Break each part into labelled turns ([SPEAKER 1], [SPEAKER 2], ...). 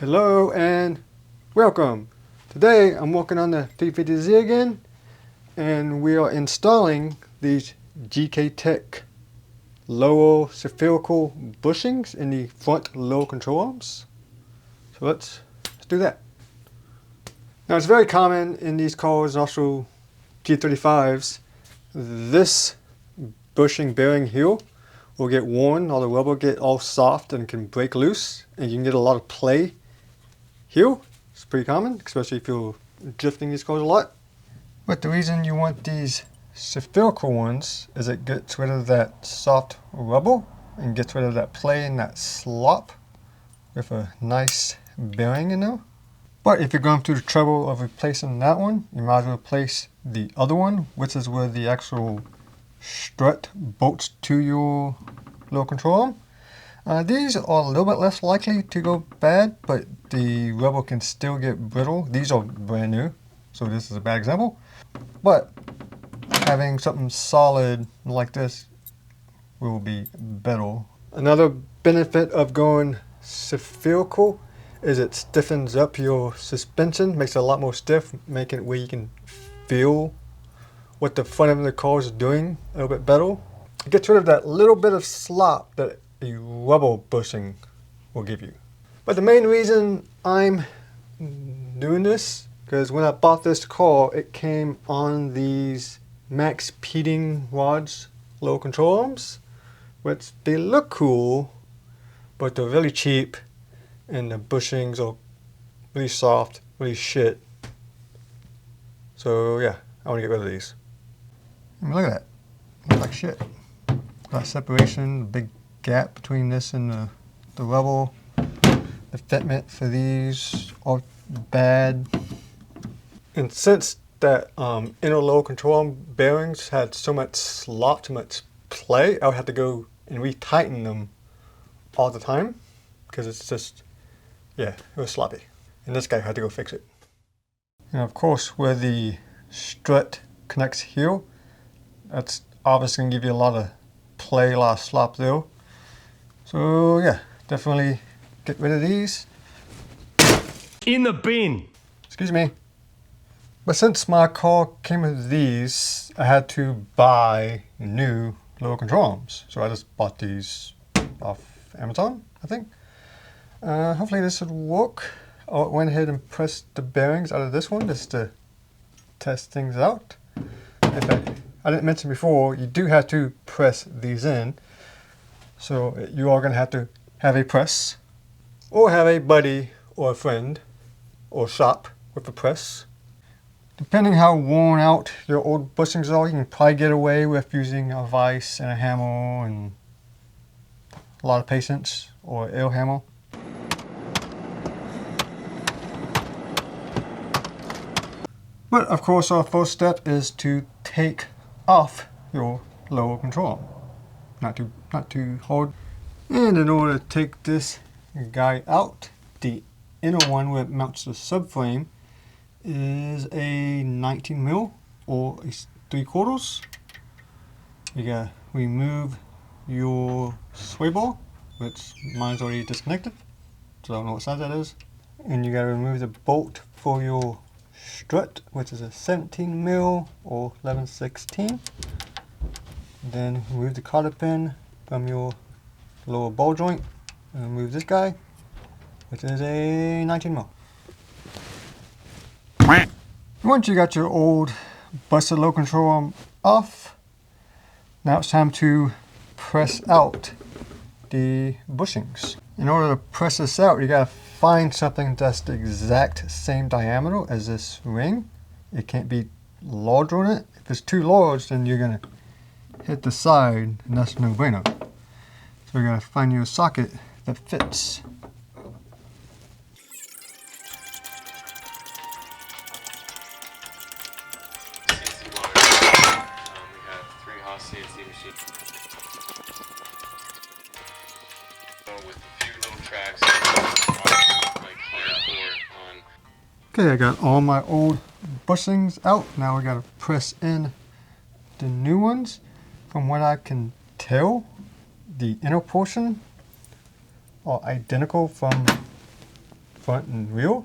[SPEAKER 1] Hello and welcome. Today I'm working on the 350Z again, and we are installing these Gktech lower spherical bushings in the front lower control arms. So let's do that. Now it's very common in these cars, also G35s, this bushing bearing here will get worn, or the rubber will get all soft and can break loose, and you can get a lot of play here. It's pretty common, especially if you're drifting these cars a lot. But the reason you want these spherical ones is it gets rid of that soft rubber and gets rid of that play and that slop with a nice bearing in there. But if you're going through the trouble of replacing that one, you might as well replace the other one, which is where the actual strut bolts to your lower control arm. These are a little bit less likely to go bad, but the rubber can still get brittle. These are brand new, so this is a bad example. But having something solid like this will be better. Another benefit of going spherical is it stiffens up your suspension, makes it a lot more stiff, making it where you can feel what the front of the car is doing a little bit better. It gets rid of that little bit of slop that a rubber bushing will give you. But the main reason I'm doing this, because when I bought this car, it came on these max peding rods, lower control arms, which they look cool, but they're really cheap, and the bushings are really soft, really shit. So yeah, I want to get rid of these. I mean, look at that. Looks like shit. Got separation, big gap between this and the rubber. The fitment for these are bad. And since that inner lower control arm bearings had so much slop, so much play, I would have to go and retighten them all the time because it's just, yeah, it was sloppy. And this guy had to go fix it. And of course, where the strut connects here, that's obviously going to give you a lot of play, a lot of slop there. So yeah, definitely get rid of these.
[SPEAKER 2] In the bin!
[SPEAKER 1] Excuse me. But since my car came with these, I had to buy new lower control arms. So I just bought these off Amazon, I think. Hopefully this would work. I went ahead and pressed the bearings out of this one just to test things out. In fact, I didn't mention before, you do have to press these in. So you are going to have a press, or have a buddy or a friend or shop with a press. Depending how worn out your old bushings are, you can probably get away with using a vise and a hammer and a lot of patience, or air hammer. But of course our first step is to take off your lower control arm. Not too hard. And in order to take this guy out, the inner one where it mounts the subframe is a 19mm or a 3/4. You gotta remove your sway bar, which mine's already disconnected, so I don't know what size that is. And you gotta remove the bolt for your strut, which is a 17mm or 11/16. Then remove the cotter pin from your lower ball joint and remove this guy, which is a 19mm. Once you got your old busted low control arm off, now it's time to press out the bushings. In order to press this out, you gotta find something that's the exact same diameter as this ring. It can't be larger than it. If it's too large, then you're gonna hit the side, and that's no bueno. So you're gonna find you a socket that fits.
[SPEAKER 2] CNC motor. We have 3 Haas CNC machines. With a few little tracks, like 4 on.
[SPEAKER 1] Okay, I got all my old bushings out. Now we gotta press in the new ones. From what I can tell, the inner portion are identical from front and rear.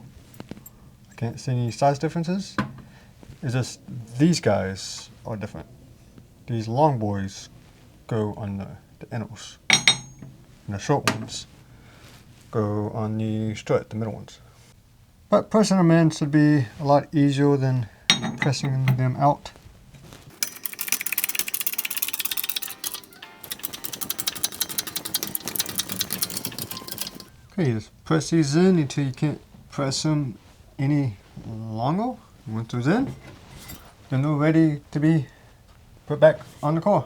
[SPEAKER 1] I can't see any size differences. It's just these guys are different. These long boys go on the inners, and the short ones go on the strut, the middle ones. But pressing them in should be a lot easier than pressing them out. Okay, just press these in until you can't press them any longer. Once those in, then they're ready to be put back on the car.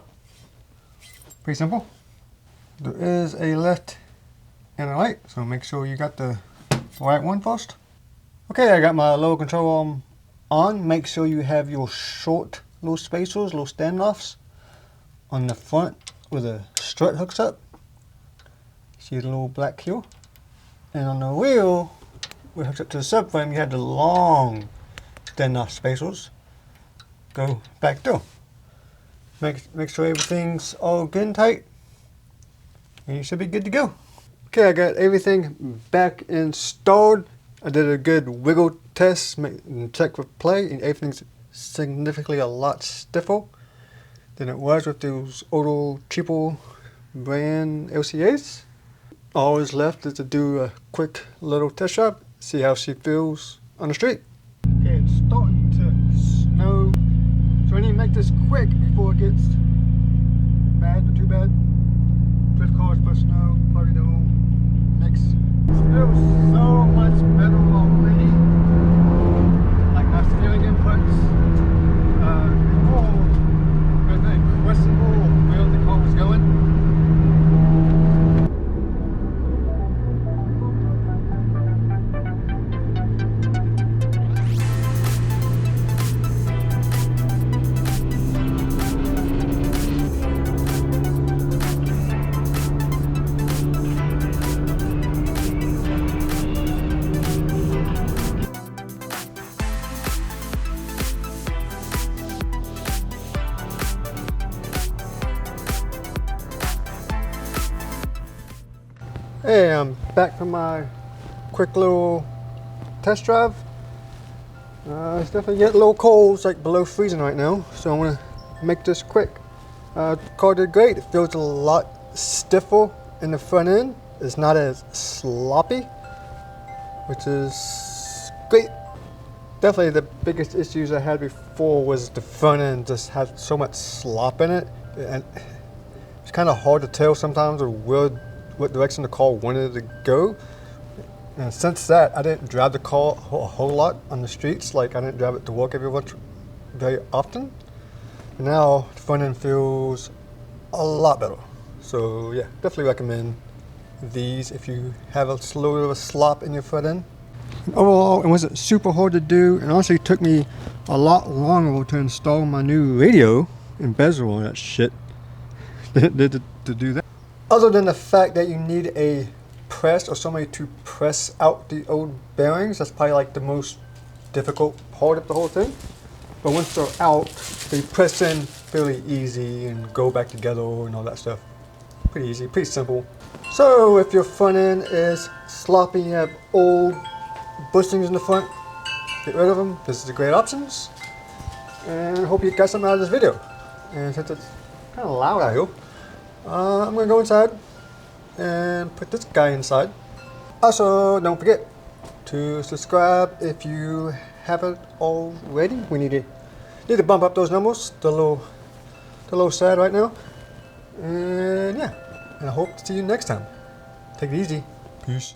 [SPEAKER 1] Pretty simple. There is a left and a right, so make sure you got the right one first. Okay, I got my lower control arm on. Make sure you have your short little spacers, little standoffs on the front where the strut hooks up. See the little black here? And on the wheel, where it hooks up to the subframe, you have the long standoff spacers. Go back through. Make sure everything's all good and tight, and you should be good to go. Okay, I got everything back installed. I did a good wiggle test and check for play, and everything's significantly a lot stiffer than it was with those older, cheaper brand LCAs. All is left is to do a quick little test drive, see how she feels on the street. Okay, it's starting to snow, so I need to make this quick before it gets bad or too bad. Drift cars plus snow, probably the whole mix. It feels so much better already. Like my steering inputs. Before, it was very questionable where the car was going. Hey, I'm back from my quick little test drive. It's definitely getting a little cold. It's like below freezing right now, so I'm gonna make this quick. The car did great. It feels a lot stiffer in the front end. It's not as sloppy, which is great. Definitely the biggest issues I had before was the front end just had so much slop in it, and it's kind of hard to tell sometimes what direction the car wanted to go. And since that, I didn't drive the car a whole lot on the streets. Like, I didn't drive it to work very often. And now the front end feels a lot better. So yeah, definitely recommend these if you have a little bit of a slop in your front end. Overall, it wasn't super hard to do, and honestly took me a lot longer to install my new radio and bezel and that shit than it did to do that. Other than the fact that you need a press or somebody to press out the old bearings, that's probably like the most difficult part of the whole thing. But once they're out, they press in fairly easy and go back together and all that stuff. Pretty easy, pretty simple. So if your front end is sloppy, you have old bushings in the front, get rid of them. This is a great options. And I hope you got something out of this video. And since it's kind of loud out here, I'm going to go inside and put this guy inside. Also, don't forget to subscribe if you haven't already. We need to bump up those numbers. They're a little sad right now. And yeah, and I hope to see you next time. Take it easy. Peace.